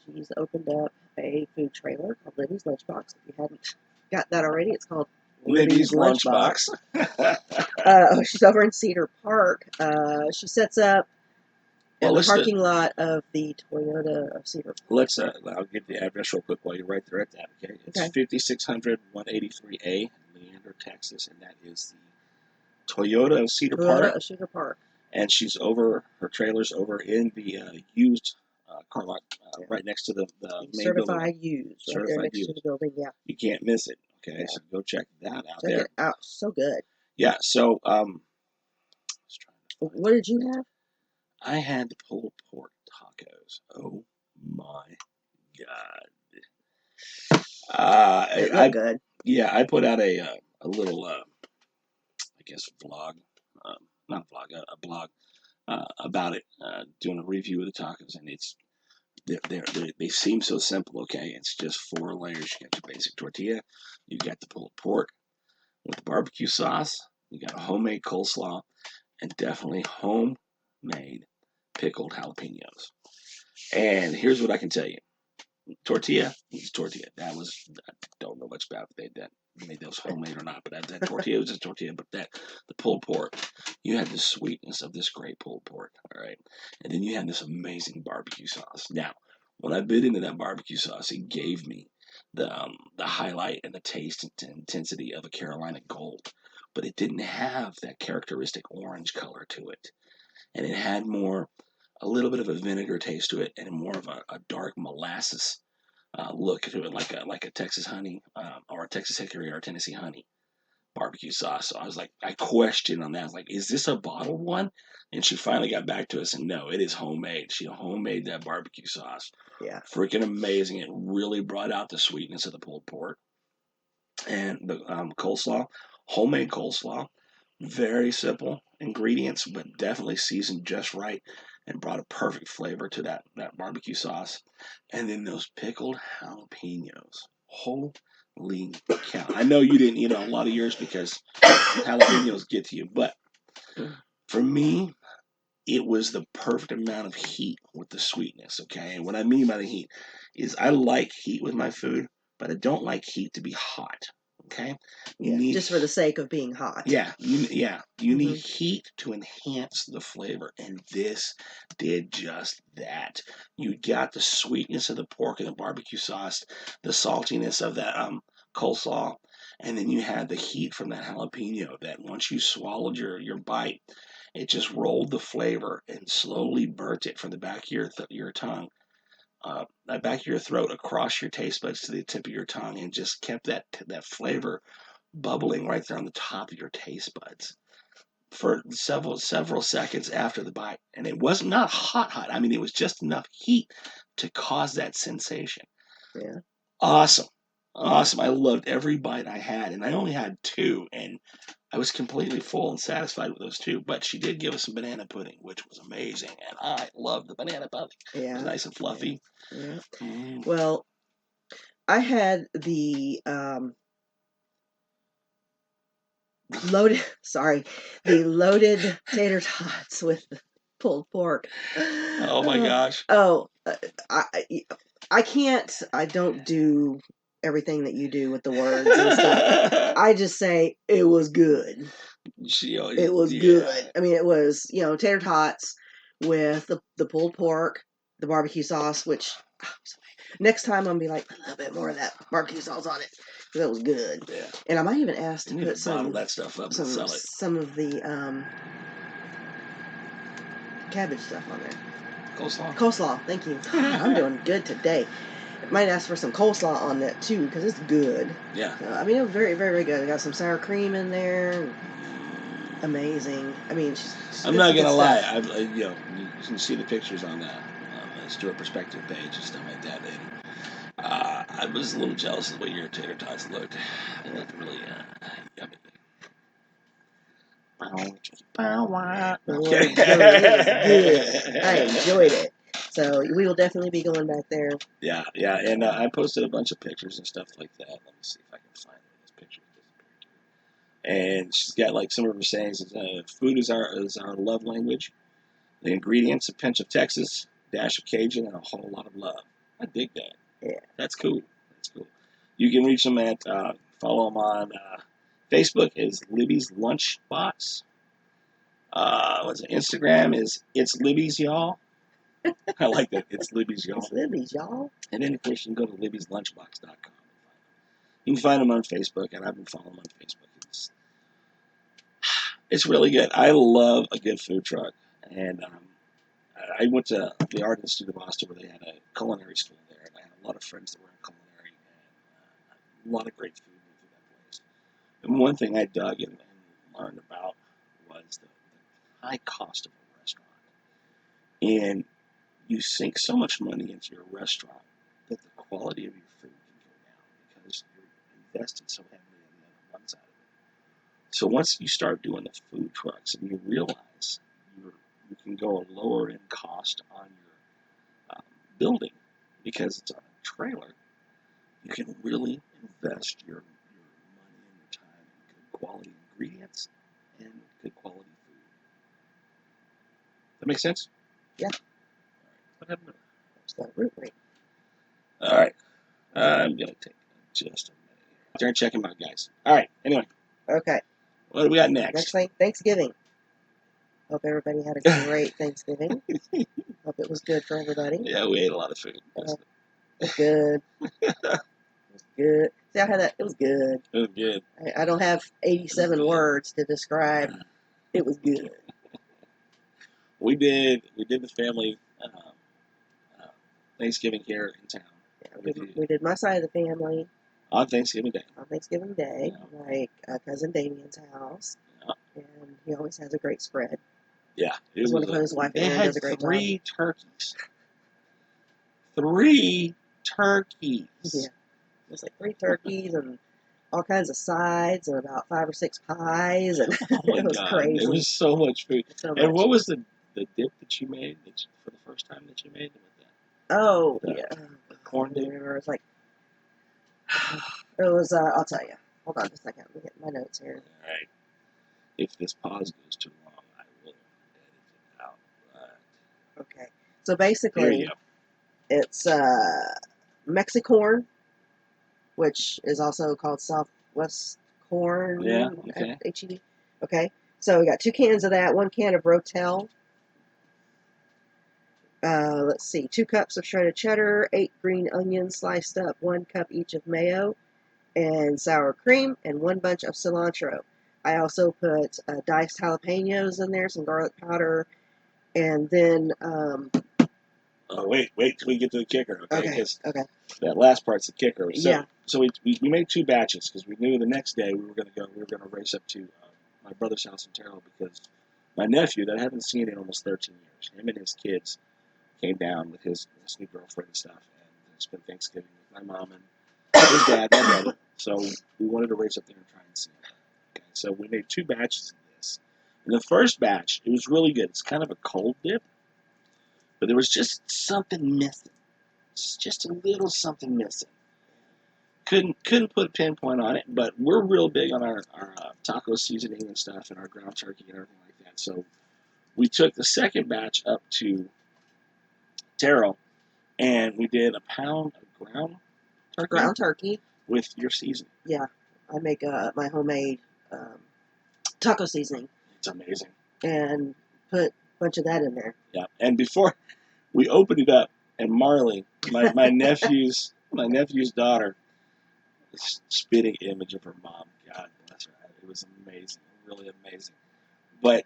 She's opened up a food trailer called Libby's Lunchbox. If you hadn't got that already, it's called Libby's Lunchbox. She's over in Cedar Park. She sets up in the parking lot of the Toyota of Cedar Park. I'll give the address real quick while you're right there at that. Okay, it's 5600 183A, Leander, Texas, and that is the Toyota of Cedar Park. And her trailer's over in the used car lot, right next to the main certified building. Used. Right there next to the building, yeah. You can't miss it. Okay, so go check that out. Check it out. So good. Yeah. So, what did you have? I had the pulled pork tacos. Oh my god! Good. Yeah, I put out a little, I guess, vlog, not vlog, a blog about it, doing a review of the tacos, and they seem so simple. Okay, it's just 4 layers. You got your basic tortilla, you got the pulled pork with the barbecue sauce, you got a homemade coleslaw, and definitely homemade pickled jalapenos. And here's what I can tell you. Tortilla needs tortilla. I don't know much about if they made those homemade or not, but that tortilla was just tortilla. But the pulled pork, you had the sweetness of this great pulled pork, all right? And then you had this amazing barbecue sauce. Now, when I bit into that barbecue sauce, it gave me the highlight and the taste and intensity of a Carolina Gold, but it didn't have that characteristic orange color to it. And it had a little bit of a vinegar taste to it, and more of a dark molasses look to it, like a Texas honey or a Texas hickory or a Tennessee honey barbecue sauce. So I was like, I questioned on that. I was like, is this a bottled one? And she finally got back to us and no, it is homemade. She homemade that barbecue sauce. Yeah. Freaking amazing. It really brought out the sweetness of the pulled pork. And the coleslaw, homemade coleslaw. Very simple ingredients, but definitely seasoned just right and brought a perfect flavor to that barbecue sauce. And then those pickled jalapenos. Holy cow. I know you didn't eat a lot of yours because jalapenos get to you, but for me, it was the perfect amount of heat with the sweetness, okay? And what I mean by the heat is I like heat with my food, but I don't like heat to be hot, okay? You need, just for the sake of being hot. Yeah, you need heat to enhance the flavor, and this did just that. You got the sweetness of the pork and the barbecue sauce, the saltiness of that coleslaw, and then you had the heat from that jalapeno that once you swallowed your bite, it just rolled the flavor and slowly burnt it from the back of your tongue, back of your throat, across your taste buds to the tip of your tongue, and just kept that flavor bubbling right there on the top of your taste buds for several seconds after the bite. And it was not hot. I mean, it was just enough heat to cause that sensation. Yeah. Awesome. I loved every bite I had, and I only had 2, and I was completely full and satisfied with those 2. But she did give us some banana pudding, which was amazing, and I loved the banana pudding. Yeah. It was nice and fluffy. Yeah. Well, I had the loaded tater tots with pulled pork. Oh my gosh. I can't. I don't do everything that you do with the words and stuff. I just say it was good. It was good. I mean, it was, tater tots with the pulled pork, the barbecue sauce, which next time I'm going to be like, a little bit more of that barbecue sauce on it. That was good. Yeah. And I might even ask to put bottle that stuff up and sell it. Some of the cabbage stuff on there. Coleslaw. Thank you. I'm doing good today. Might ask for some coleslaw on that too, because it's good. Yeah. I mean, it was very, very, very good. I got some sour cream in there. Amazing. I mean, I'm not gonna lie. You can see the pictures on the Stewart Perspective page and stuff like that. And I was a little jealous of the way your tater tots looked. They looked really yummy. Okay. It was good. I enjoyed it. So we will definitely be going back there. Yeah, and I posted a bunch of pictures and stuff like that. Let me see if I can find those pictures. And she's got like some of her sayings. Food is our love language. The ingredients: a pinch of Texas, dash of Cajun, and a whole lot of love. I dig that. Yeah, that's cool. You can reach them at follow them on Facebook is Libby's Lunchbox. Instagram is It's Libby's Y'all. I like that. It's Libby's Y'all. It's Libby's Y'all. And then, of course, you can go to Libby'sLunchbox.com. You can find them on Facebook, and I've been following them on Facebook. It's really good. I love a good food truck. And I went to the Art Institute of Austin where they had a culinary school there, and I had a lot of friends that were in culinary, and a lot of great food through that place. And one thing I dug in and learned about was the high cost of a restaurant. And you sink so much money into your restaurant that the quality of your food can go down because you're invested so heavily on the other one side of it. So once you start doing the food trucks and you realize you can go a lower end cost on your building because it's on a trailer, you can really invest your money and your time in good quality ingredients and good quality food. That makes sense? Yeah. What happened? All right. I'm going to take just a minute. Start checking them out, guys. All right. Anyway. Okay. What do we got next? Next thing, Thanksgiving. Hope everybody had a great Thanksgiving. Hope it was good for everybody. Yeah, we ate a lot of food. It was good. It was good. See, I had that. It was good. It was good. I don't have 87 words to describe. It was good. We did the family Thanksgiving here in town. Yeah, we did my side of the family. On Thanksgiving Day. On Thanksgiving Day, like cousin Damien's house. Yeah. And he always has a great spread. Yeah. It was his wife Erin does a great job. 3 turkeys. 3 turkeys. Yeah. It was like 3 turkeys and all kinds of sides and about 5 or 6 pies. And it was crazy. It was so much food. And what was the dip that you made for the first time that you made with that? Oh, yeah. The corn dip? It was like, it was, I'll tell you. Hold on just a second. Let me get my notes here. All right. If this pause goes too long, I will edit it out. But okay. So basically, it's Mexicorn, which is also called Southwest corn. Yeah, okay. HED. Okay. So we got 2 cans of that, 1 can of Rotel. Let's see, 2 cups of shredded cheddar, 8 green onions sliced up, 1 cup each of mayo and sour cream, and 1 bunch of cilantro. I also put diced jalapenos in there, some garlic powder, and then... wait till we get to the kicker, okay? Okay. That last part's the kicker. So, yeah. So we made 2 batches because we knew the next day we were going to race up to my brother's house in Terrell because my nephew that I haven't seen in almost 13 years, him and his kids came down with his new girlfriend and stuff and spent Thanksgiving with my mom and his dad, my brother. So we wanted to race up there and try and see him. Okay, so we made 2 batches of this. In the first batch, it was really good. It's kind of a cold dip, but there was just something missing. Just a little something missing. Couldn't put a pinpoint on it, but we're real big on our taco seasoning and stuff and our ground turkey and everything like that. So we took the second batch up to Terrell, and we did a pound of ground turkey with your seasoning. Yeah, I make my homemade taco seasoning. It's amazing. And put a bunch of that in there. Yeah, and before we opened it up, and Marley, my nephew's daughter, spitting image of her mom. God bless her. It was amazing, really amazing. But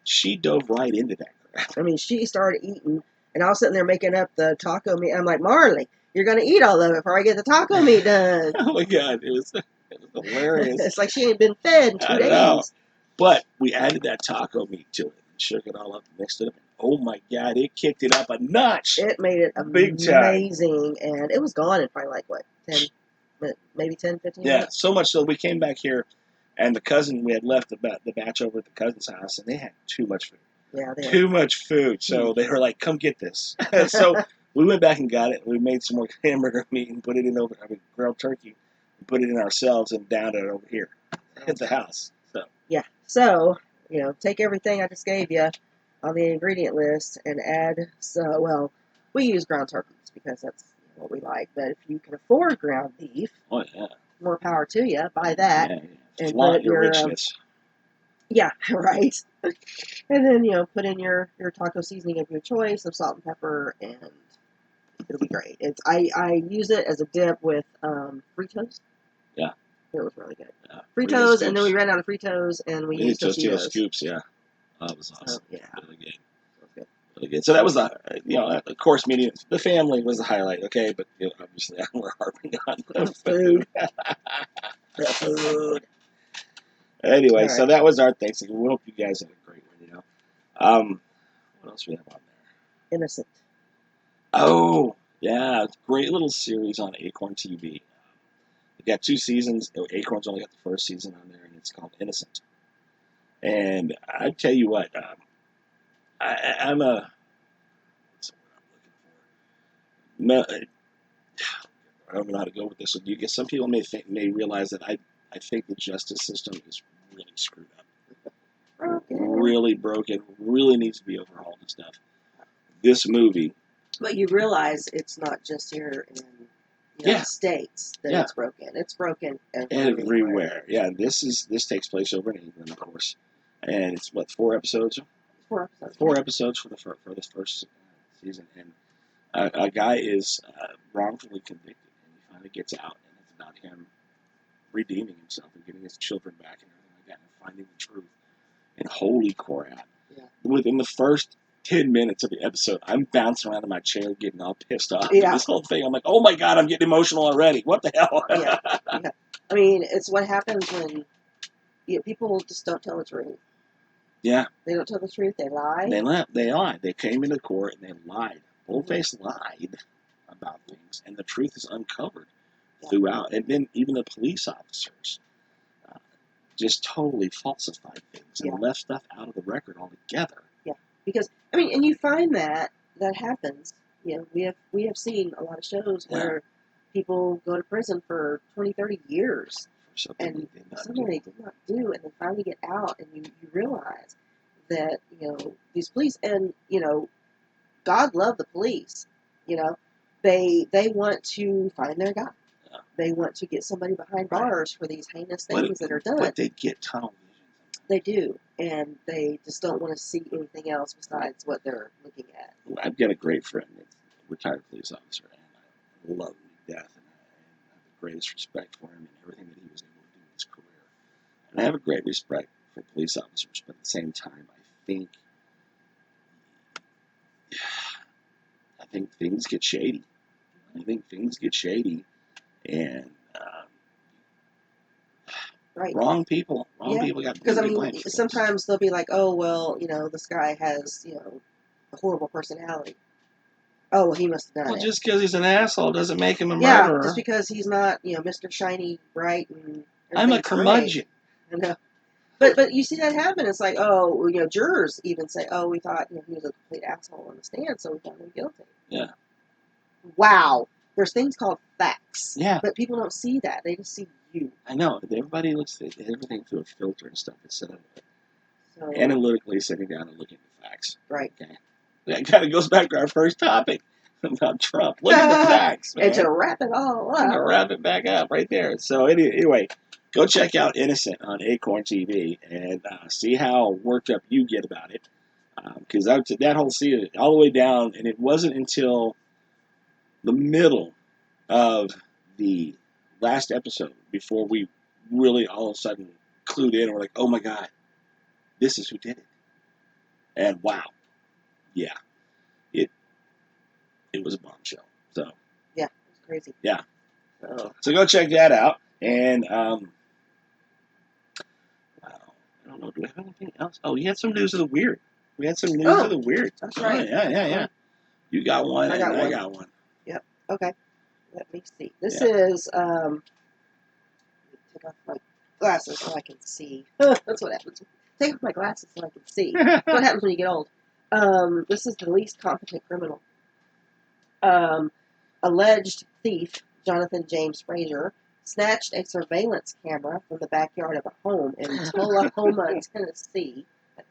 she dove right into that crap. I mean, she started eating, and I was sitting there making up the taco meat. I'm like, Marley, you're going to eat all of it before I get the taco meat done. Oh, my God. It was hilarious. It's like she ain't been fed in 2 days. Know. But we added that taco meat to it and shook it all up and mixed it up. Oh, my God. It kicked it up a notch. It made it amazing. And it was gone in probably like, what, 10, 15 minutes? Yeah, so much so we came back here, and we had left the batch over at the cousin's house, and they had too much food. Yeah, too much food. So they were like, come get this. So we went back and got it. We made some more hamburger meat and put it in grilled turkey, and put it in ourselves and downed it over here at the house. So yeah. So, take everything I just gave you on the ingredient list and add, we use ground turkeys because that's what we like. But if you can afford ground beef, more power to you. Buy that. Yeah. And flaunt put your richness. Yeah, right. And then, put in your taco seasoning of your choice, some salt and pepper, and it'll be great. I use it as a dip with Fritos. Yeah. It was really good. Yeah. Fritos, and then we ran out of Fritos, and we used Tostitos scoops, yeah. That was awesome. Yeah. Really good. Really good. So that was of course, meeting the family was the highlight, okay? But obviously, we're harping on the food. The food. Anyway, right. So that was our Thanksgiving. We hope you guys had a great one, What else we have on there? Innocent. Oh, yeah. Great little series on Acorn TV. We got 2 seasons. Acorn's only got the first season on there, and it's called Innocent. And I tell you what, I'm a... What's the word I'm looking for? I don't know how to go with this. Some people may realize that I think the justice system is really screwed up. Really broken. Really needs to be overhauled and stuff. This movie. But you realize it's not just here in the United States that it's broken. It's broken everywhere. Yeah, this takes place over in England, of course. And it's, 4 episodes? 4 episodes. 4 episodes for this first season. And a guy is wrongfully convicted, and he finally gets out. And it's about him redeeming himself and getting his children back and everything like that and finding the truth. And holy crap. Yeah. Within the first 10 minutes of the episode, I'm bouncing around in my chair getting all pissed off. Yeah. This whole thing, I'm like, oh my God, I'm getting emotional already. What the hell? Yeah. Yeah. I mean, it's what happens when people just don't tell the truth. Yeah. They don't tell the truth. They lie. They lied. They came into court and they lied. Boldface lied about things, and the truth is uncovered throughout. And then even the police officers just totally falsified things and left stuff out of the record altogether. Yeah, because I mean, and you find that happens. You know, we have seen a lot of shows where people go to prison for 20, 30 years. And something they did not do, and they finally get out, and you realize that, these police, and, God love the police, they want to find their guy. Yeah. They want to get somebody behind bars for these heinous things that are done. But they get tunnel vision. They do, and they just don't want to see anything else besides what they're looking at. I've got a great friend that's a retired police officer, and I love him to death. Greatest respect for him and everything that he was able to do in his career. And I have a great respect for police officers, but at the same time, I think things get shady. And wrong people got because sometimes they'll be like, oh well, this guy has a horrible personality. Oh, well, he must have done it. Well, just because he's an asshole doesn't make him a murderer. Yeah, just because he's not, Mr. Shiny, bright, and I'm a curmudgeon. I know. But you see that happen. It's like, oh, jurors even say, oh, we thought he was a complete asshole on the stand, so we found him guilty. Yeah. Wow. There's things called facts. Yeah. But people don't see that. They just see you. I know. Everybody looks at everything through a filter and stuff instead of analytically sitting down and looking at the facts. Right. Okay. That kind of goes back to our first topic about Trump. Look at the facts, man. And to wrap it all up. And to wrap it back up right there. So anyway, go check out Innocent on Acorn TV and see how worked up you get about it. Because that whole season, all the way down, and it wasn't until the middle of the last episode before we really all of a sudden clued in and we're like, oh my God, this is who did it. And wow. Yeah, it was a bombshell. So yeah, it was crazy. Yeah, so go check that out. And I don't know. Do we have anything else? Oh, you had some news of the weird. We had some news of the weird. That's right. Yeah. You got one. I got one. Yep. Okay. Let me see. This is take off my glasses so I can see. That's what happens. Take off my glasses so I can see. That's what happens when you get old. This is the least competent criminal. Alleged thief Jonathan James Frazier snatched a surveillance camera from the backyard of a home in Tullahoma, Tennessee.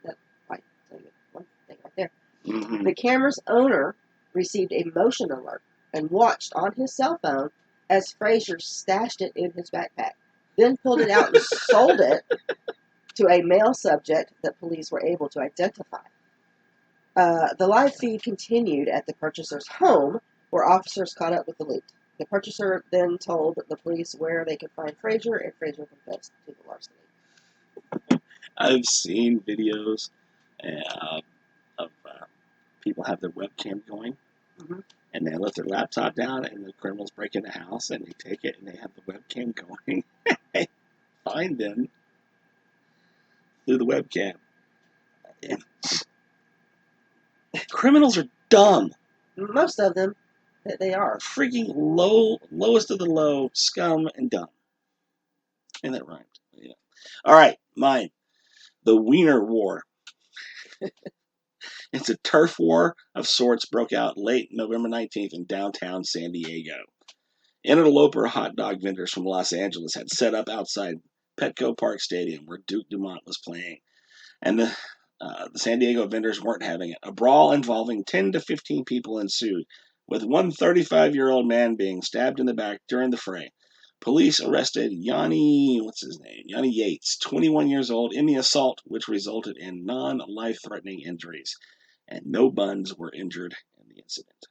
That might tell you one thing right there. Mm-hmm. The camera's owner received a motion alert and watched on his cell phone as Frazier stashed it in his backpack, then pulled it out and sold it to a male subject that police were able to identify. The live feed continued at the purchaser's home, where officers caught up with the loot. The purchaser then told the police where they could find Frazier, and Frazier confessed to the larceny. I've seen videos of people have their webcam going, mm-hmm. and they let their laptop down, and the criminals break in the house, and they take it, and they have the webcam going. They find them through the webcam. And criminals are dumb. Most of them, they are. Freaking lowest of the low, scum and dumb. And that rhymed. Yeah. All right, mine. The Weiner War. It's a turf war of sorts broke out late November 19th in downtown San Diego. Interloper hot dog vendors from Los Angeles had set up outside Petco Park Stadium where Duke Dumont was playing. And the San Diego vendors weren't having it. A brawl involving 10 to 15 people ensued, with one 35-year-old man being stabbed in the back during the fray. Police arrested Yanni Yates, 21 years old, in the assault, which resulted in non-life-threatening injuries. And no buns were injured in the incident.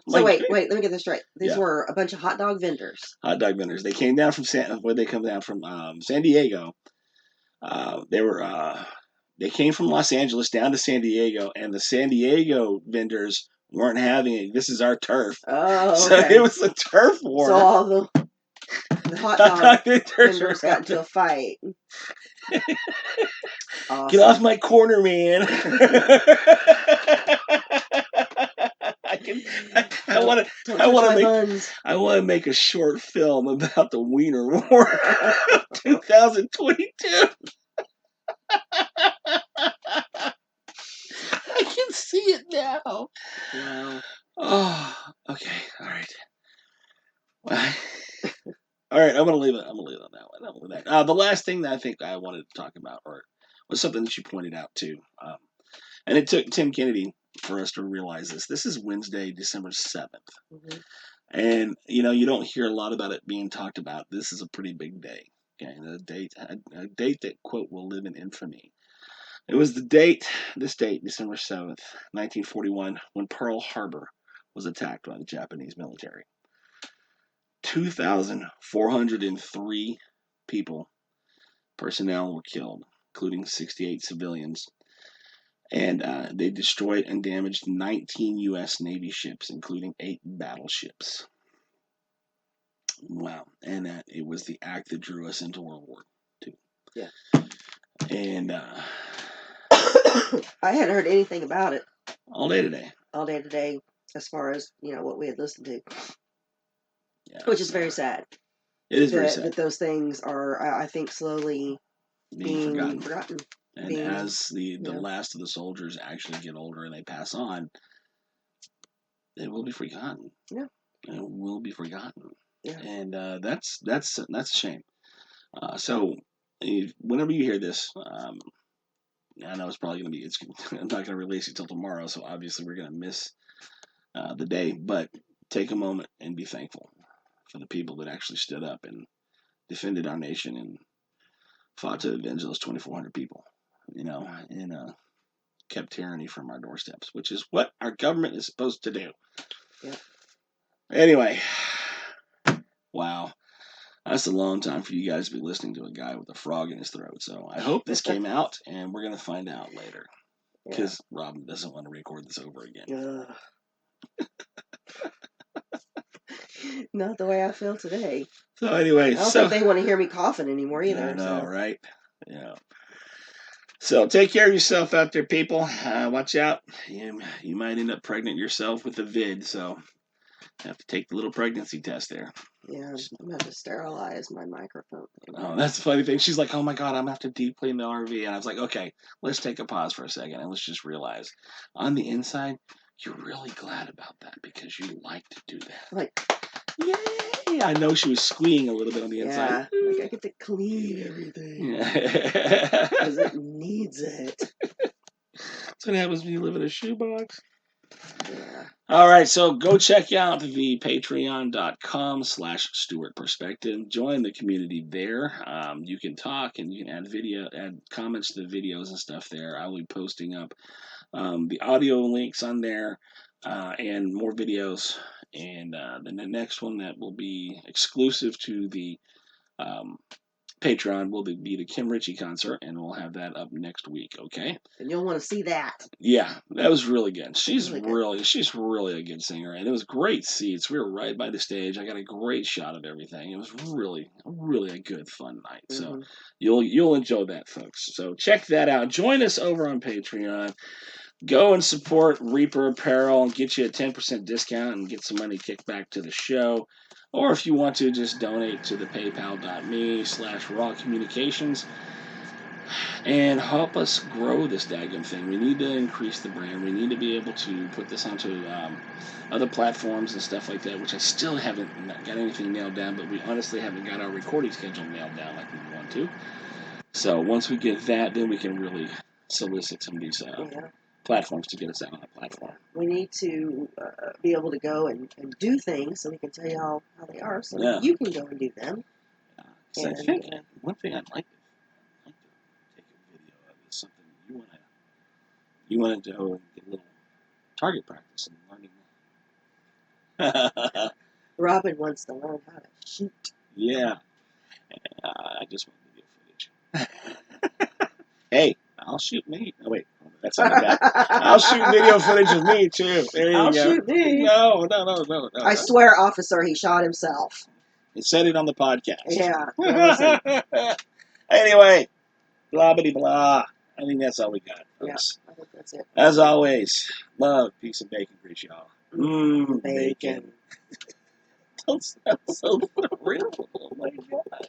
So wait, let me get this straight. These were a bunch of hot dog vendors. Hot dog vendors. They came down from San Diego. They came from Los Angeles down to San Diego, and the San Diego vendors weren't having it. This is our turf. Oh, okay. So it was a turf war. So all the hot dog vendors got into a fight. Awesome. Get off my corner, man. I want to make a short film about the Weiner War of 2022. I can see it now. Wow. Oh, okay. All right. All right. I'm gonna leave it on that one. The last thing that I think I wanted to talk about, was something that you pointed out too, and it took Tim Kennedy for us to realize this. This is Wednesday, December 7th. Mm-hmm. And, you don't hear a lot about it being talked about. This is a pretty big day. Okay, a date that, quote, will live in infamy. It was this date, December 7th, 1941, when Pearle Harbor was attacked by the Japanese military. 2,403 personnel were killed, including 68 civilians. And they destroyed and damaged 19 U.S. Navy ships, including 8 battleships. Wow. And it was the act that drew us into World War II. Yeah. And I hadn't heard anything about it. All day today, as far as, what we had listened to. Yeah. Which is very sad. It is very sad. That those things are, I think, slowly being forgotten. And as the last of the soldiers actually get older and they pass on, it will be forgotten. Yeah. It will be forgotten. Yeah. And that's a shame. So whenever you hear this, I know it's probably going to be, I'm not going to release it till tomorrow, so obviously we're going to miss the day, but take a moment and be thankful for the people that actually stood up and defended our nation and fought to avenge those 2,400 people, and kept tyranny from our doorsteps, which is what our government is supposed to do. Yeah. Anyway, wow. That's a long time for you guys to be listening to a guy with a frog in his throat. So I hope this came out, and we're going to find out later. Because Robin doesn't want to record this over again. Not the way I feel today. So anyway, I don't think they want to hear me coughing anymore either. I know, right? Yeah. So take care of yourself out there, people. Watch out. You might end up pregnant yourself with the vid, so have to take the little pregnancy test there. Yeah, I'm going to have to sterilize my microphone. Oh, that's the funny thing. She's like, oh my God, I'm going to have to deep clean the RV. And I was like, okay, let's take a pause for a second and let's just realize on the inside, you're really glad about that because you like to do that. Like, yay! I know she was squeeing a little bit on the inside. Yeah, like I get to clean everything. Because it needs it. That's what happens when you live in a shoebox. Yeah. All right, so go check out the patreon.com/Stewart Perspective. Join the community there. You can talk and you can add comments to the videos and stuff there. I will be posting up the audio links on there and more videos. And then the next one that will be exclusive to the Patreon will be the Kim Ritchie concert, and we'll have that up next week, okay? And you'll want to see that. Yeah, that was really good. She's really a good singer, and it was great seats. We were right by the stage. I got a great shot of everything. It was really a good, fun night. Mm-hmm. So you'll enjoy that, folks. So check that out. Join us over on Patreon. Go and support Reaper Apparel and get you a 10% discount and get some money kicked back to the show. Or if you want to, just donate to the paypal.me/raw communications and help us grow this daggum thing. We need to increase the brand. We need to be able to put this onto other platforms and stuff like that, which I still haven't got anything nailed down, but we honestly haven't got our recording schedule nailed down like we want to. So once we get that, then we can really solicit some of these platforms to get us out on a platform. We need to be able to go and do things so we can tell you how they are, so you can go and do them. So I think one thing I'd like to take a video of is something you want to go and get a little target practice and learning Robin wants to learn how to shoot. Yeah. I just want video footage. Hey, I'll shoot me. Oh, wait. That's not bad. I'll shoot video footage of me, too. There you I'll go. shoot me. No. I swear, officer, he shot himself. He said it on the podcast. Yeah. Anyway, blah, blah, blah. I think that's all we got, folks. Yeah, I think that's it. As always, love, peace, and bacon grease, y'all. Bacon. Don't sound so real. Oh, my God.